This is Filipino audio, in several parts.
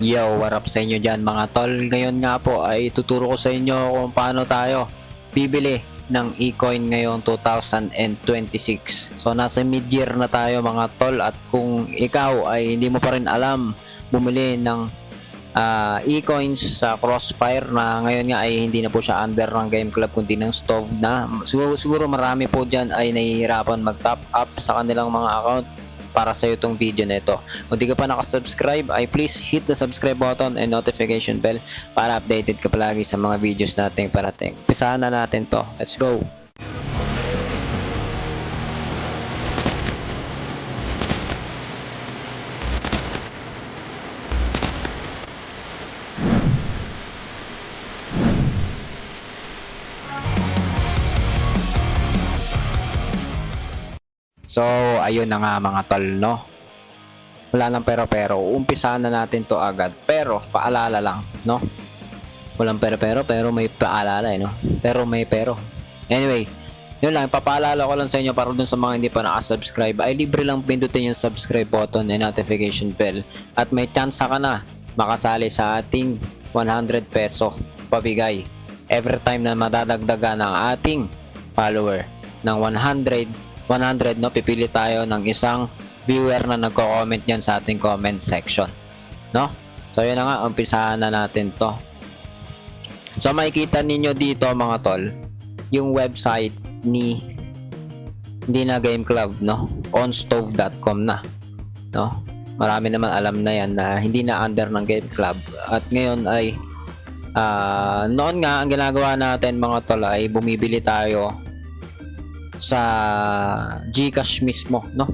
Yo, what up sa inyo dyan mga tol? Ngayon nga po ay tuturo ko sa inyo kung paano tayo bibili ng eCoin ngayong 2026. So nasa mid-year na tayo mga tol, at kung ikaw ay hindi mo pa rin alam bumili ng eCoins sa Crossfire, na ngayon nga ay hindi na po siya under ng Game Club kundi ng Stove na. Siguro marami po dyan ay nahihirapan mag-top up sa kanilang mga account. Para sa iyo itong video na ito. Kung di ka pa nakasubscribe, ay please hit the subscribe button and notification bell para updated ka palagi sa mga videos nating parating. Umpisahan na natin to. Let's go! So, ayun na nga mga tol, no? Wala nang pero, umpisahan na natin to agad. Pero, paalala lang, no? Walang pero may paalala, no? Pero may pero. Anyway, yun lang, papaalala ko lang sa inyo para dun sa mga hindi pa nakasubscribe, ay libre lang pindutin yung subscribe button and notification bell. At may chance ka na makasali sa ating 100 peso pabigay every time na madadagdagan ng ating follower ng 100, no? Pipili tayo ng isang viewer na nagko-comment yan sa ating comment section, no? So yun na nga, umpisahan na natin to. So makikita ninyo dito mga tol yung website ni hindi na Game Club, no? onstove.com na, no? Marami naman alam na yan na hindi na under ng Game Club. At ngayon ay noon nga ang ginagawa natin mga tol ay bumibili tayo sa GCash mismo, no?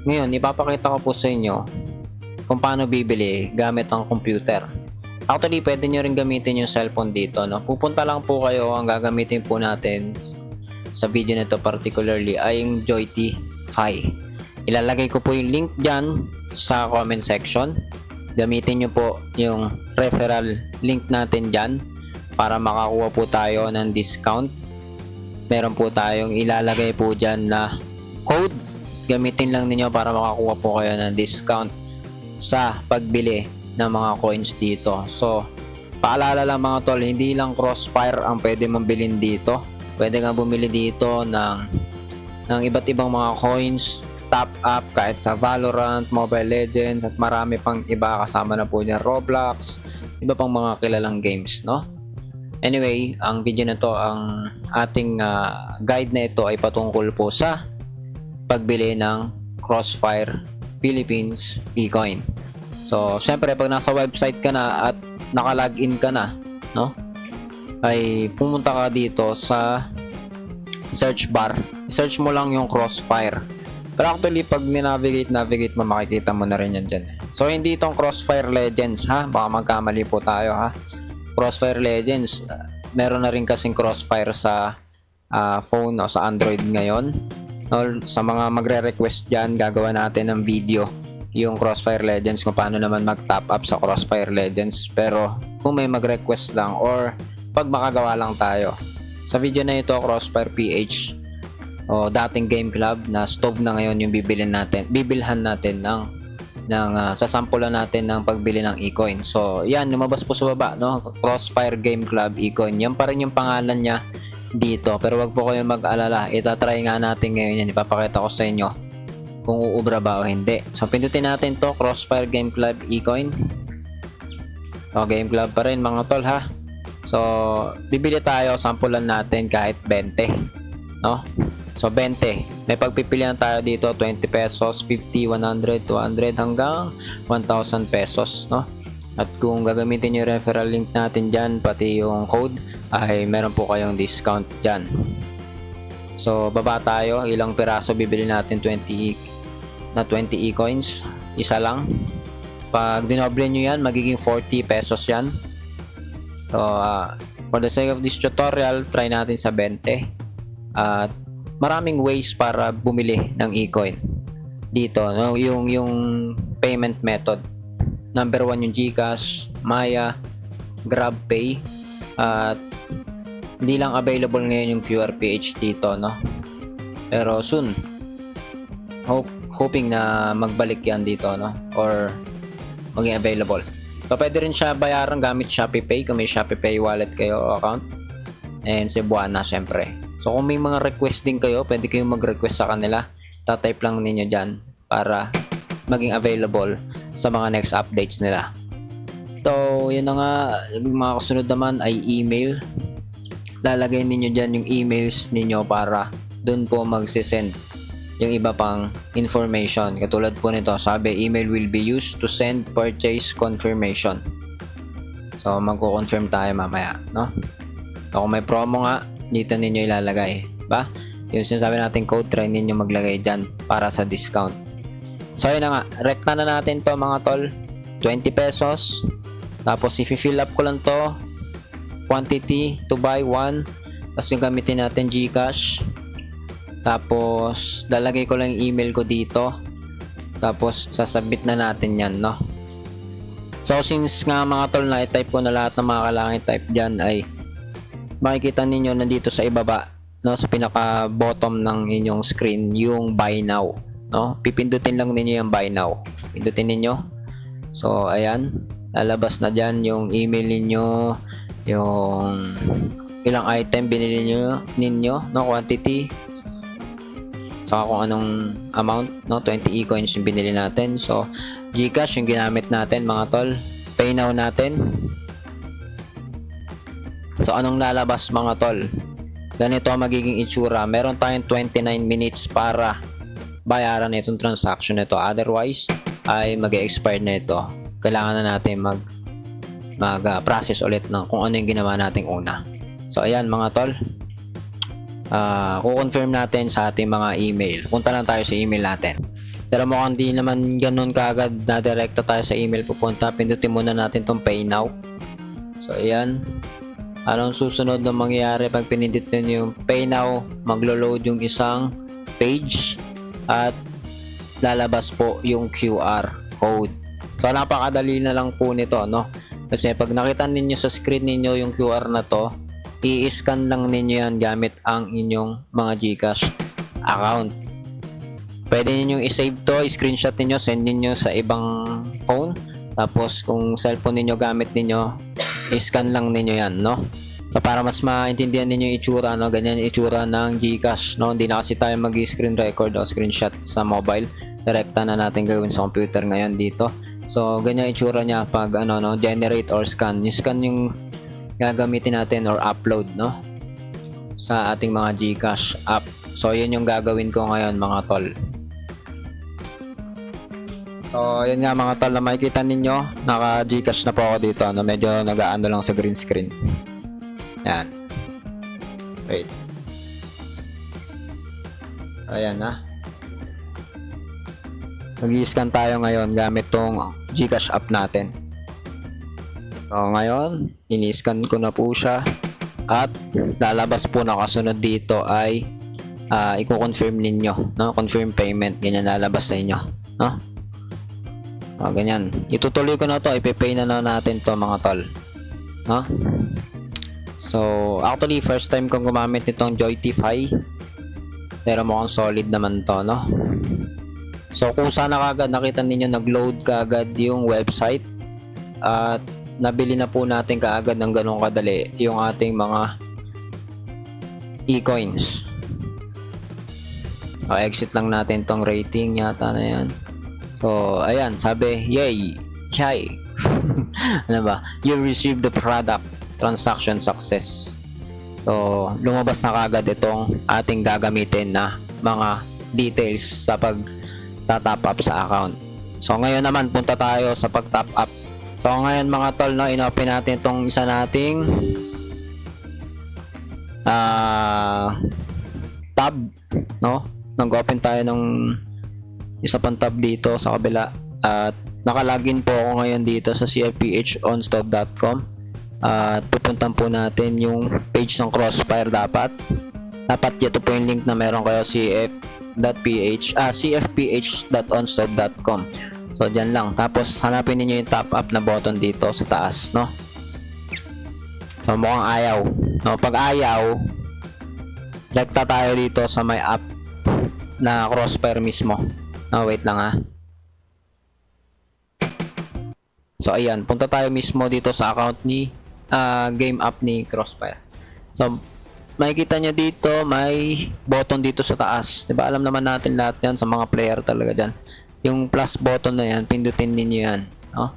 Ngayon ipapakita ko po sa inyo kung paano bibili gamit ang computer. Actually pwede nyo rin gamitin yung cellphone dito, no? Pupunta lang po kayo, ang gagamitin po natin sa video nito particularly ay yung Joytify. Ilalagay ko po yung link dyan sa comment section. Gamitin nyo po yung referral link natin dyan para makakuha po tayo ng discount. Meron po tayong ilalagay po dyan na code. Gamitin lang ninyo para makakuha po kayo ng discount sa pagbili ng mga coins dito. So, paalala lang mga tol, hindi lang Crossfire ang pwede mong bilhin dito. Pwede nga bumili dito ng iba't ibang mga coins, top up kahit sa Valorant, Mobile Legends, at marami pang iba, kasama na po niya Roblox, iba pang mga kilalang games, no? Anyway, ang video na to, ang ating guide na ito ay patungkol po sa pagbili ng Crossfire Philippines eCoin. So, syempre pag nasa website ka na at naka-login ka na, no? Ay pumunta ka dito sa search bar. Search mo lang yung Crossfire. Pero actually pag navigate mo, makikita mo na rin yan dyan. So, hindi itong Crossfire Legends, ha? Baka magkamali po tayo, ha? Crossfire Legends, meron na rin kasing Crossfire sa phone o sa Android ngayon. Sa mga magre-request dyan, gagawa natin ng video yung Crossfire Legends kung paano naman mag-top up sa Crossfire Legends. Pero kung may mag-request lang or pag makagawa lang tayo, sa video na ito, Crossfire PH o dating Game Club na Stove na ngayon yung bibilhan natin sasampulan natin ng pagbili ng eCoin. So yan, lumabas po sa baba, no? Crossfire Game Club eCoin, yan pa rin yung pangalan niya dito. Pero wag po kayong mag-alala, itatry nga natin ngayon yan. Ipapakita ko sa inyo kung uubra ba o hindi. So pindutin natin to, Crossfire Game Club eCoin. O, Game Club pa rin mga tol, ha? So bibili tayo, sampulan natin kahit 20, no? So 20, may pagpipilian tayo dito, 20 pesos, 50, 100, 200 hanggang 1,000 pesos, no? At kung gagamitin yung referral link natin dyan, pati yung code, ay meron po kayong discount dyan. So baba tayo, ilang piraso bibili natin? 20 eCoins, isa lang. Pag dinoble nyo yan, magiging 40 pesos yan. So for the sake of this tutorial, try natin sa 20. At maraming ways para bumili ng eCoin dito, no? Yung payment method, number 1 yung GCash, Maya, GrabPay, at hindi lang available ngayon yung QRPH dito, no? Pero soon, hoping na magbalik yan dito, no? Or maging available. So, pwede rin siya bayaran gamit Shopee Pay kung may Shopee Pay wallet kayo o account. And Cebuana, syempre. So, kung may mga request din kayo, pwede kayong mag-request sa kanila. Tatype lang ninyo dyan para maging available sa mga next updates nila. So, yun na nga. Yung mga kasunod naman ay email. Lalagay ninyo dyan yung emails ninyo para doon po magsisend yung iba pang information. Katulad po nito, sabi, email will be used to send purchase confirmation. So, magko-confirm tayo mamaya, no? So, kung may promo nga, dito ninyo ilalagay. Ba? Yung sinasabi natin code, try ninyo maglagay dyan para sa discount. So, yun na nga. Rekta na natin to mga tol. 20 pesos. Tapos, i-fill up ko lang to. Quantity to buy 1. Tapos, yung gamitin natin GCash. Tapos, lalagay ko lang yung email ko dito. Tapos, sasubmit na natin yan, no? So, since nga mga tol na i-type ko na lahat ng mga kailangan i-type dyan ay makikita ninyo nandito sa ibaba, no? Sa pinaka bottom ng inyong screen, yung buy now, no? Pipindutin lang ninyo yung buy now. Pindutin ninyo. So, ayan. Lalabas na dyan yung email ninyo, yung ilang item binili ninyo, no? Quantity. Saka kung anong amount, no? 20 e-coins yung binili natin. So, GCash yung ginamit natin mga tol. Pay now natin. So, anong lalabas mga tol? Ganito ang magiging itsura. Meron tayong 29 minutes para bayaran itong transaction nito. Otherwise, ay mag-expire na ito. Kailangan na natin mag-process ulit ng kung ano yung ginawa nating una. So, ayan mga tol. Kukonfirm natin sa ating mga email. Punta lang tayo sa email natin. Pero mukhang di naman ganun kaagad na direkta tayo sa email pupunta. Pindutin muna natin tong pay now. So ayan. Anong susunod na mangyayari pag pinindit nyo yung pay now? Maglo-load yung isang page at lalabas po yung QR code. So napakadali na lang po nito, no? Kasi pag nakita ninyo sa screen ninyo yung QR na to, i-scan lang ninyo yan gamit ang inyong mga GCash account. Pwede ninyong i-save to, i-screenshot ninyo, send ninyo sa ibang phone. Tapos kung cellphone ninyo gamit ninyo, i-scan lang ninyo yan, no? So, para mas maintindihan ninyo yung itsura, no? Ganyan yung itsura ng GCash, no? Hindi na kasi tayo mag-screen record o screenshot sa mobile. Direkta na natin gawin sa computer ngayon dito. So, ganyan yung itsura niya pag no? Generate or scan. Yung scan yung gagamitin natin or upload, no? Sa ating mga GCash app. So, yun yung gagawin ko ngayon mga tol. So, yun nga mga tol na makikita ninyo, naka GCash na po ako dito, no? Medyo nag-aano lang sa green screen. Yan. Wait. Ayan na. Mag-i-scan tayo ngayon gamit tong GCash app natin. So, ngayon, ini-scan ko na po siya. At lalabas po na kasunod dito ay i-confirm ninyo, no? Confirm payment. Ganyan lalabas sa inyo, no? Ganyan. Itutuloy ko na to. Ipipay na natin to mga tol. No? So, actually, first time kong gumamit nitong Joytify. Pero mukhang solid naman to, no? So, kung sana kagad nakita ninyo nag-load kagad yung website at nabili na po natin kaagad ng ganong kadali yung ating mga e-coins. Exit lang natin tong rating yata na yan. So, ayan, sabi, yay, yay. Ano ba? You received the product, transaction success. So, lumabas na kagad itong ating gagamitin na mga details sa pag-top up sa account. So, ngayon naman, punta tayo sa pag-top up. So, ngayon mga tol, no, inopen natin itong isa nating tab, no? Nag-open tayo ng isa pang tab dito sa kabila at nakalagin po ako ngayon dito sa cfphonstop.com at pupuntan po natin yung page ng Crossfire dapat ito po yung link na meron kayo cfphonstop.com. So dyan lang, tapos hanapin niyo yung top up na button dito sa taas, no? So mukhang ayaw, no? Pag ayaw, rekta tayo dito sa may app na Crossfire mismo. Wait lang ha. So ayan, punta tayo mismo dito sa account ni game app ni Crossfire. So makikita nyo dito may button dito sa taas, 'di ba? Alam naman natin lahat 'yan sa mga player talaga diyan. Yung plus button na 'yan, pindutin niyo 'yan, no?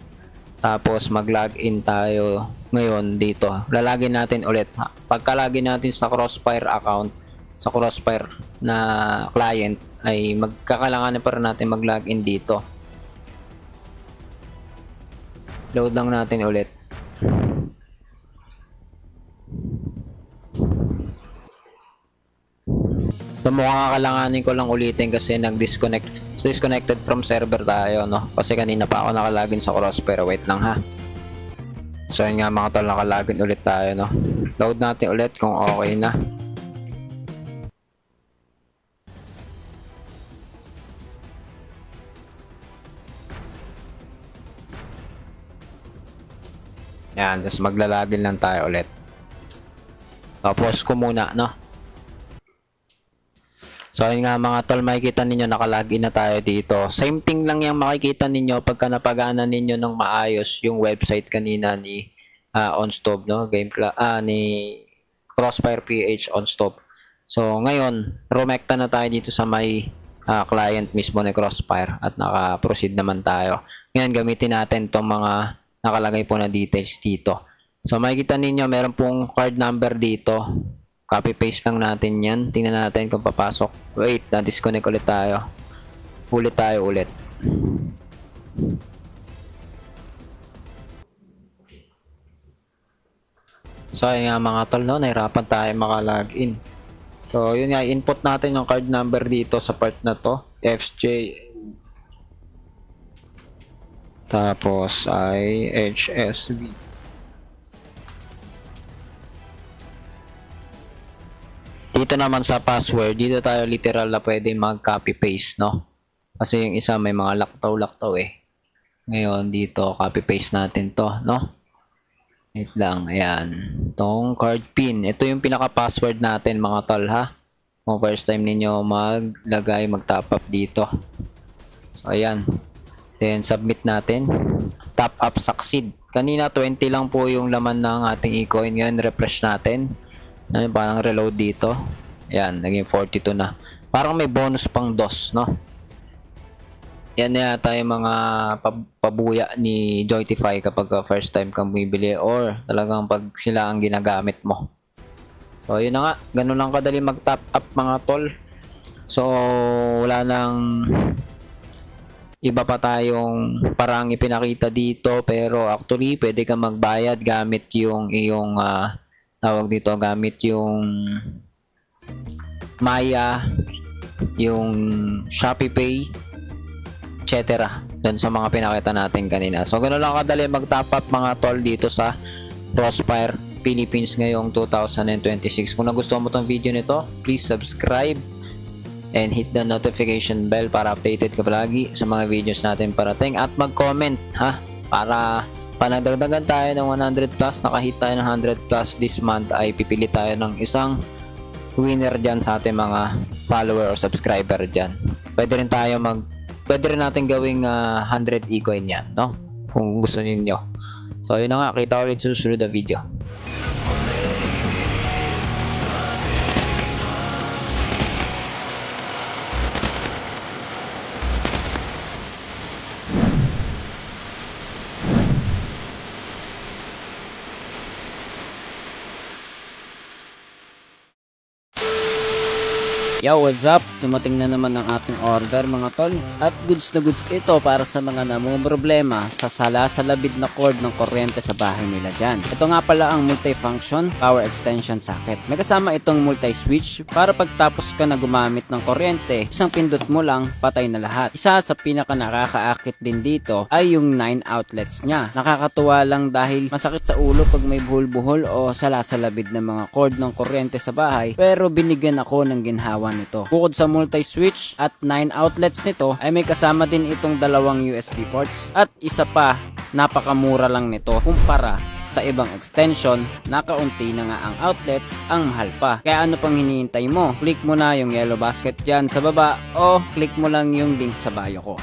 Tapos mag-login tayo ngayon dito. Lalagin natin ulit. Pagka-login natin sa Crossfire account, sa Crossfire na client, ay magkakalanganin pa rin natin mag-login dito. Load lang natin ulit. So mukhang kakalanganin ko lang ulitin kasi disconnected from server tayo, no? Kasi kanina pa ako nakalagin sa Crossfire. Wait lang ha. So yun nga mga tol, nakalagin ulit tayo, no? Load natin ulit kung okay na. Yan, tapos maglalagin lang tayo ulit. Tapos ko muna, no? So ayun nga mga tol, makikita ninyo nakalagin na tayo dito. Same thing lang yung makikita ninyo pagka napagana ninyo ng maayos yung website kanina ni OnStop, no? Ni Crossfire PH OnStop. So ngayon, rumekta na tayo dito sa may client mismo ni Crossfire at naka-proceed naman tayo. Ngayon gamitin natin tong mga nakalagay po na details dito. So makikita ninyo meron pong card number dito. Copy paste lang natin yan. Tingnan natin kung papasok. Wait, na-disconnect ulit tayo. Ulit tayo ulit. So ayun nga mga tol, no? Nahirapan tayo makalogin. So yun nga, input natin yung card number dito sa part na to. FJ. Tapos ay HSV. Dito naman sa password, dito tayo literal na pwede mag-copy paste, no? Kasi yung isa may mga laktaw-laktaw eh. Ngayon dito, copy paste natin to, no? Wait lang, ayan. Itong card pin. Ito yung pinaka-password natin mga tol, ha? Kung first time ninyo maglagay, mag-top up dito. So, ayan. Then, submit natin. Top up succeed. Kanina, 20 lang po yung laman ng ating e-coin. Ngayon, refresh natin. Parang reload dito. Ayan, naging 42 na. Parang may bonus pang DOS, no? Yan na yata yung mga pabuya ni Joytify kapag first time kang bumibili or talagang pag sila ang ginagamit mo. So, yun na nga. Ganun lang kadali mag-top up mga tol. So, wala nang iba pa tayong parang ipinakita dito. Pero actually, pwede kang magbayad gamit yung iyong tawag dito, gamit yung Maya, yung Shopee Pay, etc. Doon sa mga pinakita natin kanina. So, ganoon lang kadali mag-top up mga tol dito sa Crossfire Philippines ngayong 2026. Kung nagustuhan mo tong video nito, please subscribe and hit the notification bell para updated ka palagi sa mga videos natin parating at mag-comment, ha? Para panagdagdagan tayo ng 100 plus, nakahit tayo ng 100 plus this month, ay pipili tayo ng isang winner dyan sa ating mga follower or subscriber dyan. Pwede rin natin gawing 100 e-coin yan, no? Kung gusto niyo. So yun na nga, kita ulit sa susunod na video. Yo, what's up? Dumating na naman ang ating order mga tol. At goods na goods ito para sa mga namumroblema sa sala-salabid na cord ng kuryente sa bahay nila dyan. Ito nga pala ang multifunction power extension socket. May kasama itong multi-switch para pagtapos ka na gumamit ng kuryente, isang pindot mo lang, patay na lahat. Isa sa pinaka nakakaakit din dito ay yung 9 outlets niya. Nakakatuwa lang dahil masakit sa ulo pag may buhol-buhol o sala-salabid na mga cord ng kuryente sa bahay, pero binigyan ako ng ginhawa nito. Bukod sa multi-switch at 9 outlets nito, ay may kasama din itong dalawang USB ports at isa pa, napakamura lang nito kumpara sa ibang extension na kaunti na nga ang outlets, ang mahal pa. Kaya ano pang hinihintay mo? Click mo na yung yellow basket dyan sa baba o click mo lang yung link sa bio ko.